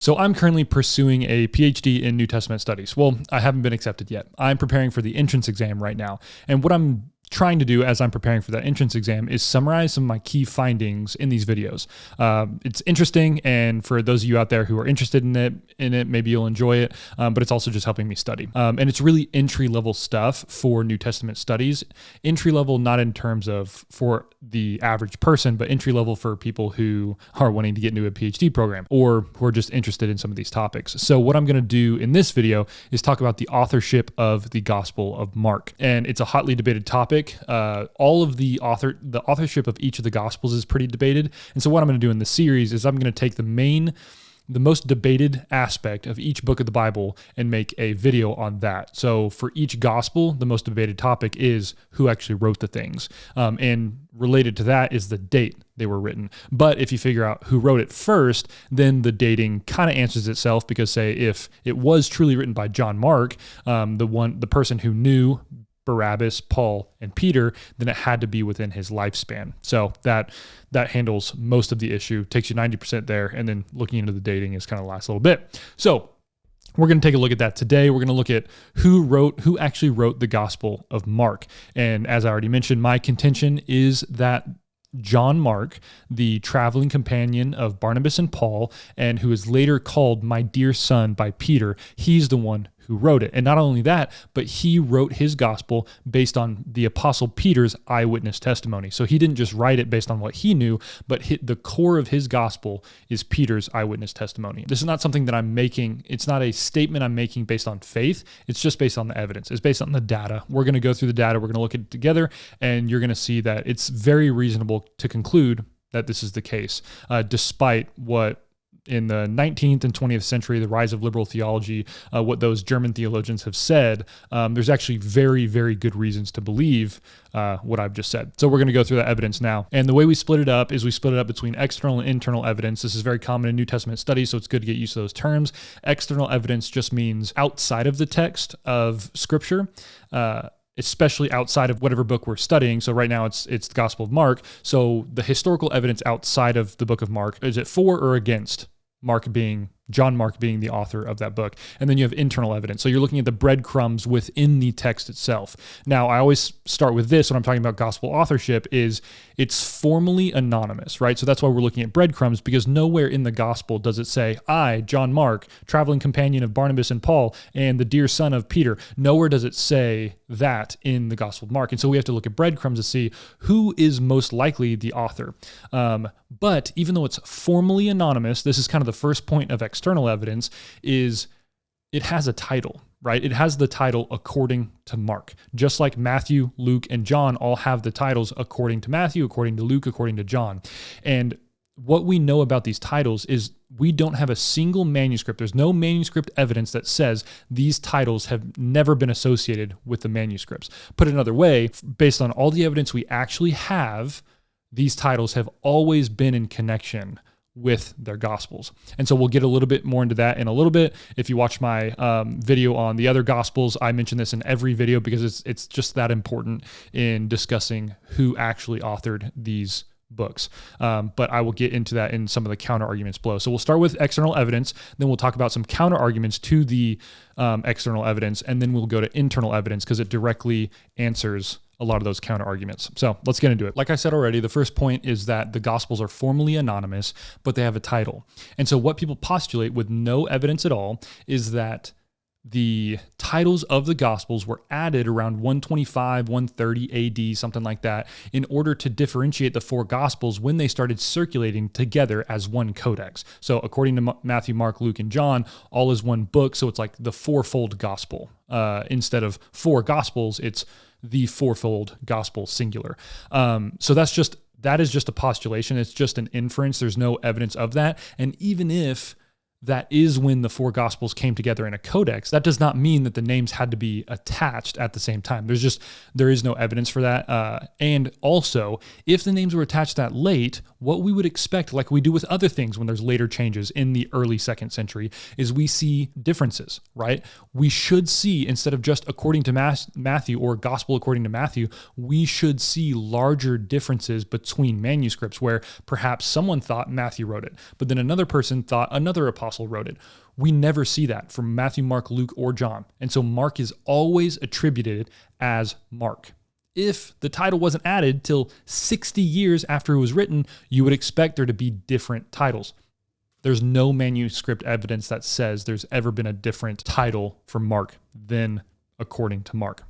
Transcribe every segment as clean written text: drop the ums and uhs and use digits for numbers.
So I'm currently pursuing a PhD in New Testament studies. Well, I haven't been accepted yet. I'm preparing for the entrance exam right now. And what I'm trying to do as I'm preparing for that entrance exam is summarize some of my key findings in these videos. It's interesting, and for those of you out there who are interested in it, maybe you'll enjoy it, but it's also just helping me study. And it's really entry-level stuff for New Testament studies. Entry-level not in terms of for the average person, but entry-level for people who are wanting to get into a PhD program or who are just interested in some of these topics. So what I'm going to do in this video is talk about the authorship of the Gospel of Mark. And it's a hotly debated topic. All of the authorship of each of the Gospels is pretty debated. And so what I'm going to do in this series is I'm going to take the most debated aspect of each book of the Bible and make a video on that. So for each gospel, the most debated topic is who actually wrote the things. And related to that is the date they were written. But if you figure out who wrote it first, then the dating kind of answers itself, because say if it was truly written by John Mark, the person who knew Barabbas, Paul, and Peter, then it had to be within his lifespan. So that handles most of the issue, takes you 90% there, and then looking into the dating is kind of the last little bit. So we're going to take a look at that today. We're going to look at who actually wrote the Gospel of Mark. And as I already mentioned, my contention is that John Mark, the traveling companion of Barnabas and Paul, and who is later called my dear son by Peter, he's the one who wrote it. And not only that, but he wrote his gospel based on the Apostle Peter's eyewitness testimony. So he didn't just write it based on what he knew, but the core of his gospel is Peter's eyewitness testimony. This is not something that I'm making. It's not a statement I'm making based on faith. It's just based on the evidence. It's based on the data. We're going to go through the data. We're going to look at it together, and you're going to see that it's very reasonable to conclude that this is the case, despite what in the 19th and 20th century, the rise of liberal theology, what those German theologians have said. There's actually very, very good reasons to believe what I've just said. So we're going to go through that evidence now. And the way we split it up is we split it up between external and internal evidence. This is very common in New Testament studies, so it's good to get used to those terms. External evidence just means outside of the text of Scripture, especially outside of whatever book we're studying. So right now it's the Gospel of Mark. So the historical evidence outside of the book of Mark, is it for or against John Mark being the author of that book? And then you have internal evidence. So you're looking at the breadcrumbs within the text itself. Now, I always start with this when I'm talking about gospel authorship is it's formally anonymous, right? So that's why we're looking at breadcrumbs, because nowhere in the gospel does it say, I, John Mark, traveling companion of Barnabas and Paul, and the dear son of Peter. Nowhere does it say that in the Gospel of Mark. And so we have to look at breadcrumbs to see who is most likely the author. But even though it's formally anonymous, this is kind of the first point of external evidence, is it has a title, right? It has the title according to Mark, just like Matthew, Luke, and John all have the titles according to Matthew, according to Luke, according to John. And what we know about these titles is we don't have a single manuscript. There's no manuscript evidence that says these titles have never been associated with the manuscripts. Put another way, based on all the evidence we actually have, these titles have always been in connection with their gospels. And so we'll get a little bit more into that in a little bit. If you watch my video on the other gospels, I mention this in every video because it's just that important in discussing who actually authored these books. But I will get into that in some of the counter arguments below. So we'll start with external evidence, then we'll talk about some counter arguments to the external evidence, and then we'll go to internal evidence because it directly answers a lot of those counter arguments. So let's get into it. Like I said already, the first point is that the Gospels are formally anonymous, but they have a title. And so what people postulate with no evidence at all is that the titles of the Gospels were added around 125, 130 AD, something like that, in order to differentiate the four Gospels when they started circulating together as one codex. So according to Matthew, Mark, Luke, and John, all is one book. So it's like the fourfold gospel. Instead of four Gospels, it's the fourfold gospel singular. So that is just a postulation. It's just an inference. There's no evidence of that. And even if that is when the four gospels came together in a codex, that does not mean that the names had to be attached at the same time. There is no evidence for that. And also, if the names were attached that late, what we would expect, like we do with other things when there's later changes in the early 2nd century, is we see differences, right? We should see, instead of just according to Matthew or gospel according to Matthew, we should see larger differences between manuscripts where perhaps someone thought Matthew wrote it, but then another person thought another apostle apostle wrote it. We never see that from Matthew, Mark, Luke, or John. And so Mark is always attributed as Mark. If the title wasn't added till 60 years after it was written, you would expect there to be different titles. There's no manuscript evidence that says there's ever been a different title for Mark than according to Mark.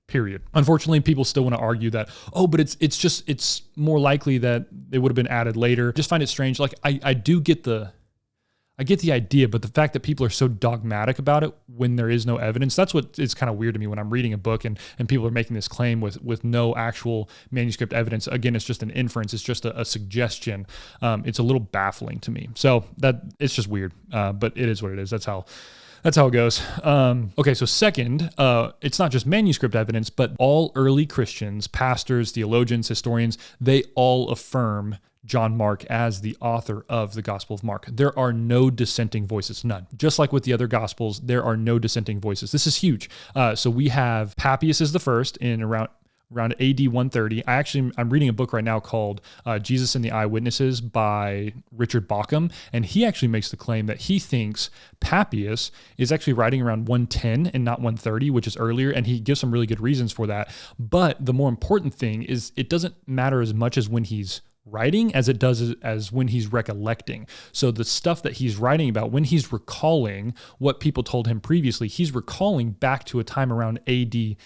Period. Unfortunately, people still want to argue that, but it's more likely that it would have been added later. Just find it strange. Like I get the idea, but the fact that people are so dogmatic about it when there is no evidence, that's what is kind of weird to me when I'm reading a book and people are making this claim with no actual manuscript evidence. Again, it's just an inference. It's just a suggestion. It's a little baffling to me. So that it's just weird, but it is what it is. That's how it goes. Okay, so second, it's not just manuscript evidence, but all early Christians, pastors, theologians, historians, they all affirm John Mark as the author of the Gospel of Mark. There are no dissenting voices, none. Just like with the other Gospels, there are no dissenting voices. This is huge. So we have Papias is the first in around AD 130. I'm reading a book right now called Jesus and the Eyewitnesses by Richard Bauckham, and he actually makes the claim that he thinks Papias is actually writing around 110 and not 130, which is earlier, and he gives some really good reasons for that. But the more important thing is it doesn't matter as much as when he's writing as it does as when he's recollecting. So the stuff that he's writing about, when he's recalling what people told him previously, he's recalling back to a time around AD 80.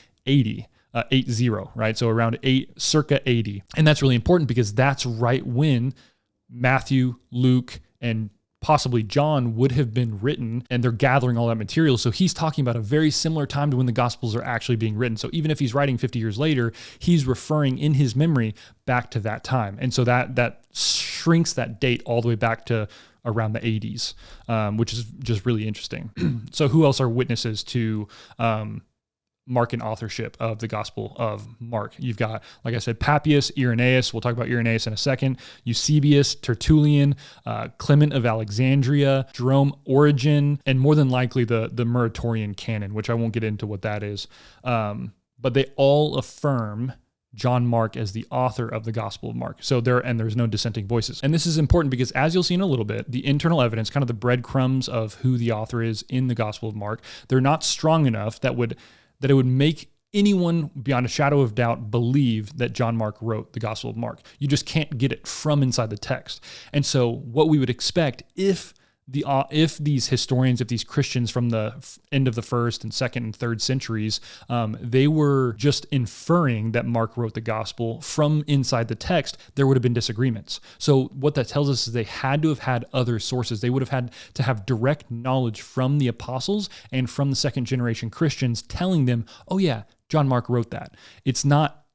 80, right? So around circa 80. And that's really important because that's right when Matthew, Luke, and possibly John would have been written, and they're gathering all that material. So he's talking about a very similar time to when the Gospels are actually being written. So even if he's writing 50 years later, he's referring in his memory back to that time. And so that shrinks that date all the way back to around the 80s, which is just really interesting. So who else are witnesses to Markan authorship of the Gospel of Mark? You've got, like I said, Papias, Irenaeus. We'll talk about Irenaeus in a second. Eusebius, Tertullian, Clement of Alexandria, Jerome, Origen, and more than likely the Muratorian canon, which I won't get into what that is. But they all affirm John Mark as the author of the Gospel of Mark. So there's no dissenting voices. And this is important because, as you'll see in a little bit, the internal evidence, kind of the breadcrumbs of who the author is in the Gospel of Mark, they're not strong enough that it would make anyone beyond a shadow of doubt believe that John Mark wrote the Gospel of Mark. You just can't get it from inside the text. And so what we would expect if these historians, if these Christians from the end of the first and second and third centuries, they were just inferring that Mark wrote the gospel from inside the text, there would have been disagreements. So what that tells us is they had to have had other sources. They would have had to have direct knowledge from the apostles and from the second generation Christians telling them, oh yeah, John Mark wrote that.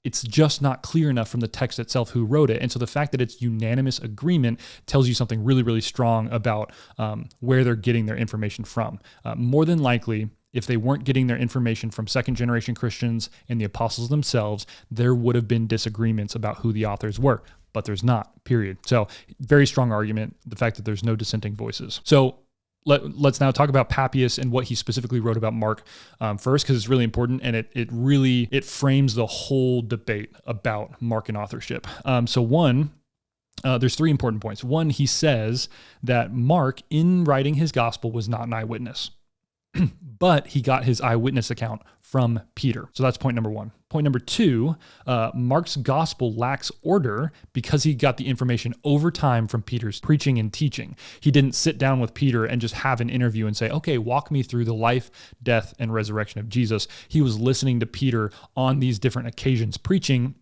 It's just not clear enough from the text itself who wrote it. And so the fact that it's unanimous agreement tells you something really, really strong about where they're getting their information from. More than likely, if they weren't getting their information from second generation Christians and the apostles themselves, there would have been disagreements about who the authors were, but there's not, period. So very strong argument, the fact that there's no dissenting voices. So let's now talk about Papias and what he specifically wrote about Mark first, because it's really important, and it frames the whole debate about Markan authorship. There's three important points. One, he says that Mark, in writing his gospel, was not an eyewitness, but he got his eyewitness account from Peter. So that's point number one. Point number two, Mark's gospel lacks order because he got the information over time from Peter's preaching and teaching. He didn't sit down with Peter and just have an interview and say, okay, walk me through the life, death, and resurrection of Jesus. He was listening to Peter on these different occasions preaching,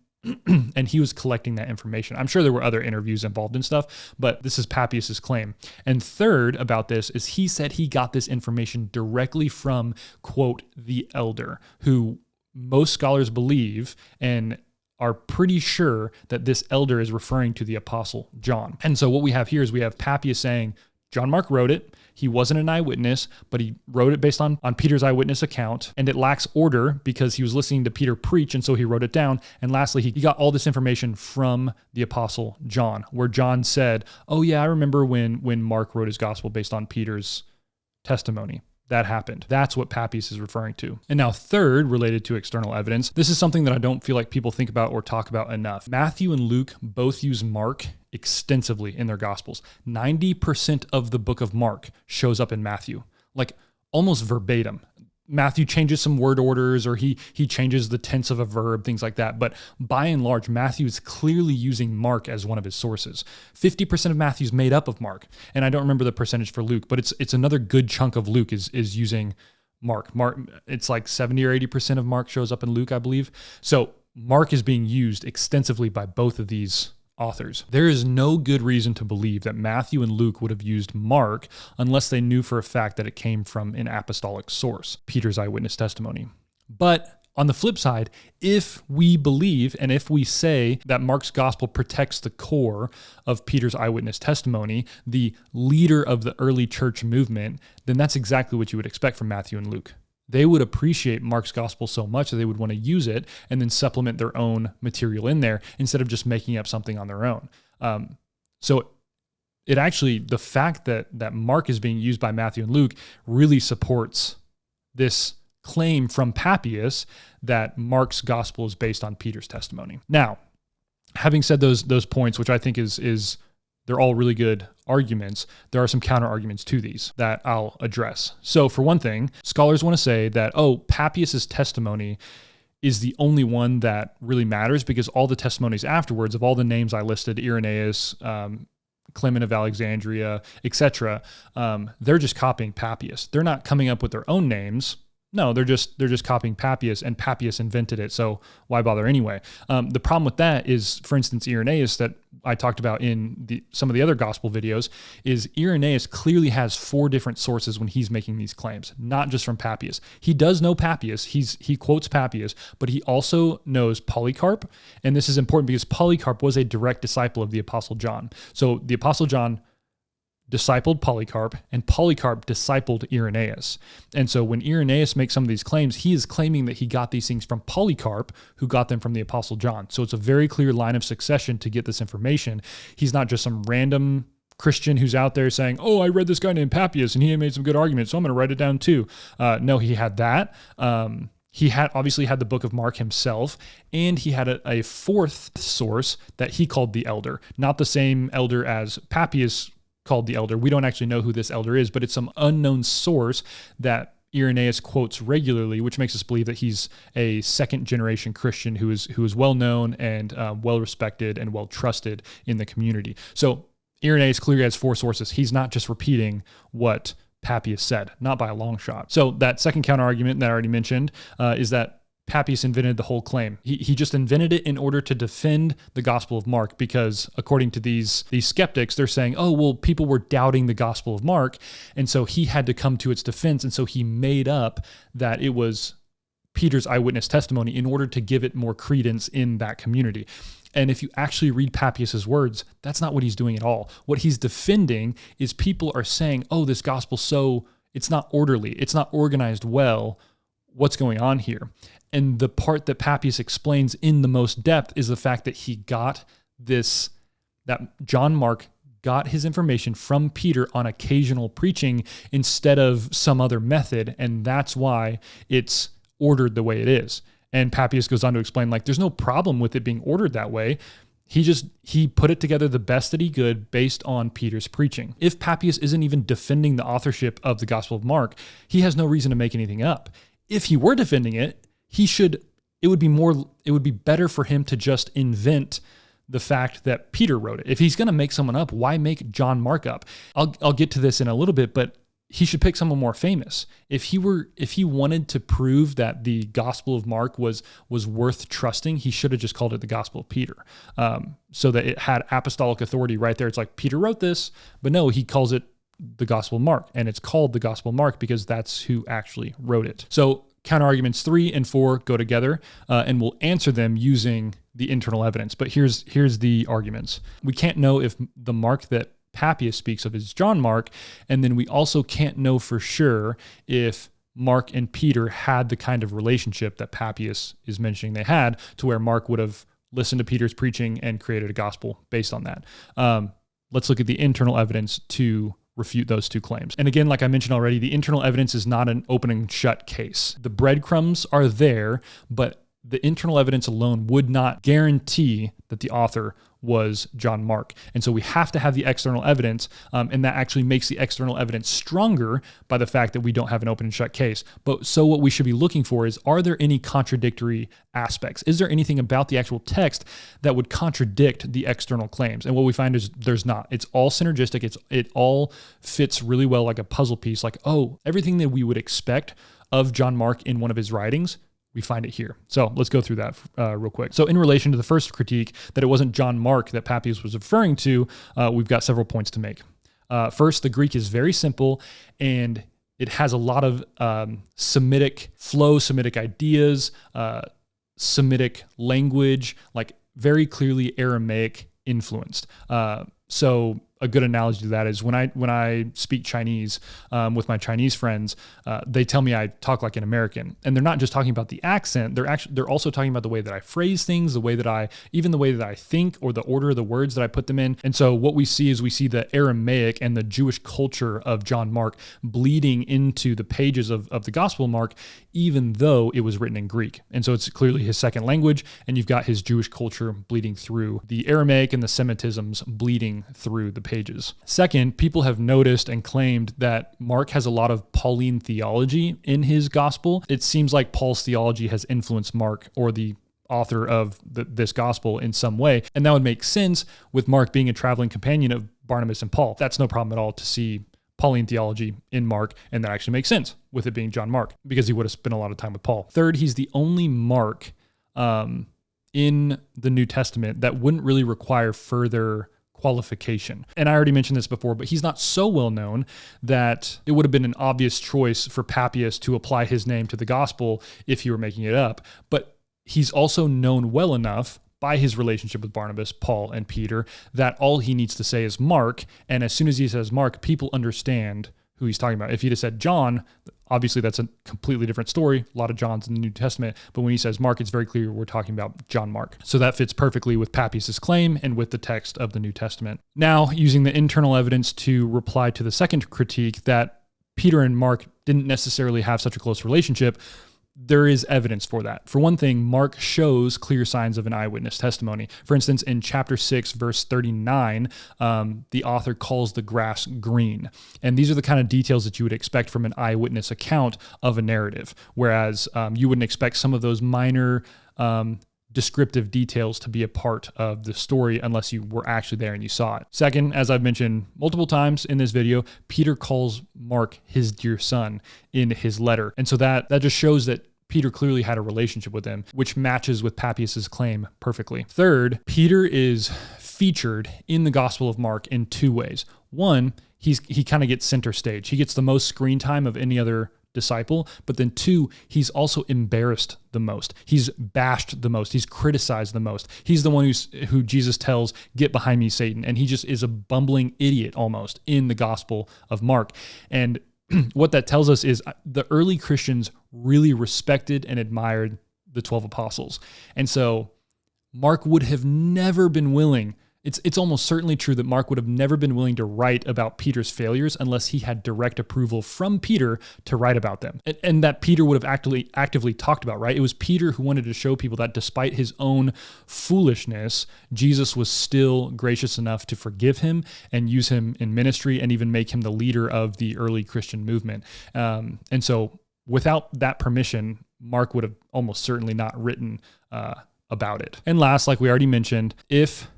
and he was collecting that information. I'm sure there were other interviews involved and stuff, but this is Papias's claim. And third about this is he said he got this information directly from, quote, the elder, who most scholars believe and are pretty sure that this elder is referring to the apostle John. And so what we have here is we have Papias saying, John Mark wrote it. He wasn't an eyewitness, but he wrote it based on Peter's eyewitness account, and it lacks order because he was listening to Peter preach, and so he wrote it down. And lastly, he got all this information from the apostle John, where John said, oh yeah, I remember when Mark wrote his gospel based on Peter's testimony. that happened. That's what Papias is referring to. And now third, related to external evidence, this is something that I don't feel like people think about or talk about enough. Matthew and Luke both use Mark extensively in their Gospels. 90% of the book of Mark shows up in Matthew, like almost verbatim. Matthew changes some word orders, or he changes the tense of a verb, things like that. But by and large, Matthew is clearly using Mark as one of his sources. 50% of Matthew is made up of Mark. And I don't remember the percentage for Luke, but it's another good chunk of Luke is using Mark. It's like 70 or 80% of Mark shows up in Luke, I believe. So Mark is being used extensively by both of these authors. There is no good reason to believe that Matthew and Luke would have used Mark unless they knew for a fact that it came from an apostolic source, Peter's eyewitness testimony. But on the flip side, if we believe and if we say that Mark's gospel protects the core of Peter's eyewitness testimony, the leader of the early church movement, then that's exactly what you would expect from Matthew and Luke. They would appreciate Mark's gospel so much that they would want to use it and then supplement their own material in there instead of just making up something on their own. So it actually, the fact that Mark is being used by Matthew and Luke really supports this claim from Papias that Mark's gospel is based on Peter's testimony. Now, having said those points, which I think is they're all really good arguments, there are some counter arguments to these that I'll address. So for one thing, scholars want to say that, Papias's testimony is the only one that really matters because all the testimonies afterwards of all the names I listed, Irenaeus, Clement of Alexandria, etc., they're just copying Papias. They're not coming up with their own names. No, they're just copying Papias, and Papias invented it, so why bother anyway? The problem with that is, for instance, Irenaeus that I talked about in some of the other gospel videos, is Irenaeus clearly has 4 different sources when he's making these claims, not just from Papias. He does know Papias, he quotes Papias, but he also knows Polycarp, and this is important because Polycarp was a direct disciple of the Apostle John. So the Apostle John discipled Polycarp, and Polycarp discipled Irenaeus. And so when Irenaeus makes some of these claims, he is claiming that he got these things from Polycarp, who got them from the Apostle John. So it's a very clear line of succession to get this information. He's not just some random Christian who's out there saying, I read this guy named Papias and he made some good arguments, so I'm going to write it down too. No, he had that. He obviously had the book of Mark himself, and he had a fourth source that he called the elder, not the same elder as Papias called the elder. We don't actually know who this elder is, but it's some unknown source that Irenaeus quotes regularly, which makes us believe that he's a second generation Christian who is well known and well respected and well trusted in the community. So Irenaeus clearly has 4 sources. He's not just repeating what Papias said, not by a long shot. So that second counter argument that I already mentioned is that Papias invented the whole claim. He just invented it in order to defend the Gospel of Mark, because according to these skeptics, they're saying, people were doubting the Gospel of Mark, and so he had to come to its defense, and so he made up that it was Peter's eyewitness testimony in order to give it more credence in that community. And if you actually read Papias's words, that's not what he's doing at all. What he's defending is people are saying, this gospel, it's not orderly, it's not organized well. What's going on here? And the part that Papias explains in the most depth is the fact that he got that John Mark got his information from Peter on occasional preaching instead of some other method, and that's why it's ordered the way it is. And Papias goes on to explain, there's no problem with it being ordered that way. He put it together the best that he could based on Peter's preaching. If Papias isn't even defending the authorship of the Gospel of Mark, he has no reason to make anything up. If he were defending it, it would be better for him to just invent the fact that Peter wrote it. If he's going to make someone up, why make John Mark up? I'll get to this in a little bit, but he should pick someone more famous. If he wanted to prove that the Gospel of Mark was worth trusting, he should have just called it the Gospel of Peter, so that it had apostolic authority right there. It's like, Peter wrote this, but no, he calls it the Gospel of Mark, and it's called the Gospel of Mark because that's who actually wrote it. So counterarguments 3 and 4 go together, and we'll answer them using the internal evidence. But here's the arguments. We can't know if the Mark that Papias speaks of is John Mark, and then we also can't know for sure if Mark and Peter had the kind of relationship that Papias is mentioning they had, to where Mark would have listened to Peter's preaching and created a gospel based on that. Let's look at the internal evidence to refute those two claims. And again, like I mentioned already, the internal evidence is not an open and shut case. The breadcrumbs are there, but the internal evidence alone would not guarantee that the author was John Mark. And so we have to have the external evidence, and that actually makes the external evidence stronger by the fact that we don't have an open and shut case. But so what we should be looking for is, are there any contradictory aspects? Is there anything about the actual text that would contradict the external claims? And what we find is there's not. It's all synergistic. It all fits really well like a puzzle piece. Like, oh, everything that we would expect of John Mark in one of his writings, we find it here. So let's go through that real quick. So in relation to the first critique, that it wasn't John Mark that Papias was referring to, we've got several points to make. First, the Greek is very simple, and it has a lot of Semitic flow, Semitic ideas, Semitic language, like very clearly Aramaic influenced. So a good analogy to that is when I speak Chinese with my Chinese friends, they tell me I talk like an American, and they're not just talking about the accent. They're also talking about the way that I phrase things, the way that I think, or the order of the words that I put them in. And so what we see is the Aramaic and the Jewish culture of John Mark bleeding into the pages of the Gospel of Mark, even though it was written in Greek. And so it's clearly his second language, and you've got his Jewish culture bleeding through the Aramaic and the Semitisms bleeding through the pages. Second, people have noticed and claimed that Mark has a lot of Pauline theology in his gospel. It seems like Paul's theology has influenced Mark, or the author of this gospel, in some way. And that would make sense with Mark being a traveling companion of Barnabas and Paul. That's no problem at all to see Pauline theology in Mark, and that actually makes sense with it being John Mark, because he would have spent a lot of time with Paul. Third, he's the only Mark in the New Testament that wouldn't really require further qualification. And I already mentioned this before, but he's not so well known that it would have been an obvious choice for Papias to apply his name to the gospel if he were making it up. But he's also known well enough by his relationship with Barnabas, Paul, and Peter that all he needs to say is Mark. And as soon as he says Mark, people understand who he's talking about. If he'd have said John, obviously that's a completely different story. A lot of Johns in the New Testament. But when he says Mark, it's very clear we're talking about John Mark. So that fits perfectly with Papias' claim and with the text of the New Testament. Now, using the internal evidence to reply to the second critique that Peter and Mark didn't necessarily have such a close relationship, there is evidence for that. For one thing, Mark shows clear signs of an eyewitness testimony. For instance, in chapter 6, verse 39, the author calls the grass green. And these are the kind of details that you would expect from an eyewitness account of a narrative, whereas you wouldn't expect some of those minor descriptive details to be a part of the story unless you were actually there and you saw it. Second, as I've mentioned multiple times in this video, Peter calls Mark his dear son in his letter. And so that just shows that Peter clearly had a relationship with him, which matches with Papias' claim perfectly. Third, Peter is featured in the Gospel of Mark in two ways. One, he kind of gets center stage. He gets the most screen time of any other disciple, but then two, he's also embarrassed the most. He's bashed the most. He's criticized the most. He's the one who Jesus tells, "Get behind me, Satan." And he just is a bumbling idiot almost in the Gospel of Mark. And what that tells us is the early Christians really respected and admired the 12 apostles. And so Mark would have never been willing, it's almost certainly true that Mark would have never been willing to write about Peter's failures unless he had direct approval from Peter to write about them. And that Peter would have actively talked about, right? It was Peter who wanted to show people that despite his own foolishness, Jesus was still gracious enough to forgive him and use him in ministry and even make him the leader of the early Christian movement. And so without that permission, Mark would have almost certainly not written about it. And last, like we already mentioned, if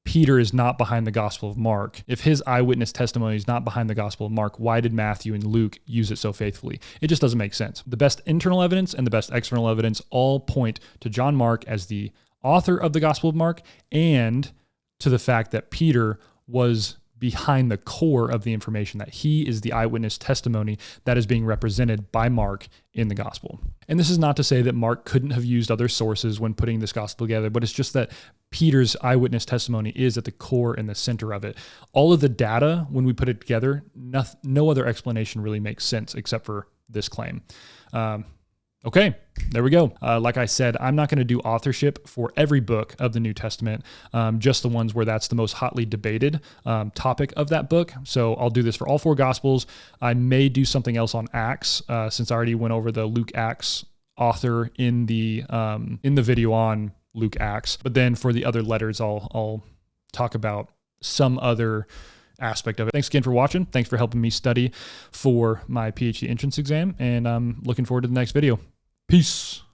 Peter is not behind the Gospel of Mark, if his eyewitness testimony is not behind the Gospel of Mark, why did Matthew and Luke use it so faithfully? It just doesn't make sense. The best internal evidence and the best external evidence all point to John Mark as the author of the Gospel of Mark, and to the fact that Peter was behind the core of the information, that he is the eyewitness testimony that is being represented by Mark in the gospel. And this is not to say that Mark couldn't have used other sources when putting this gospel together, but it's just that Peter's eyewitness testimony is at the core and the center of it. All of the data, when we put it together, no other explanation really makes sense except for this claim. Okay, there we go. Like I said, I'm not going to do authorship for every book of the New Testament, just the ones where that's the most hotly debated topic of that book. So I'll do this for all 4 Gospels. I may do something else on Acts, since I already went over the Luke Acts author in the video on Luke Acts. But then for the other letters, I'll talk about some other aspect of it. Thanks again for watching. Thanks for helping me study for my PhD entrance exam, and I'm looking forward to the next video. Peace.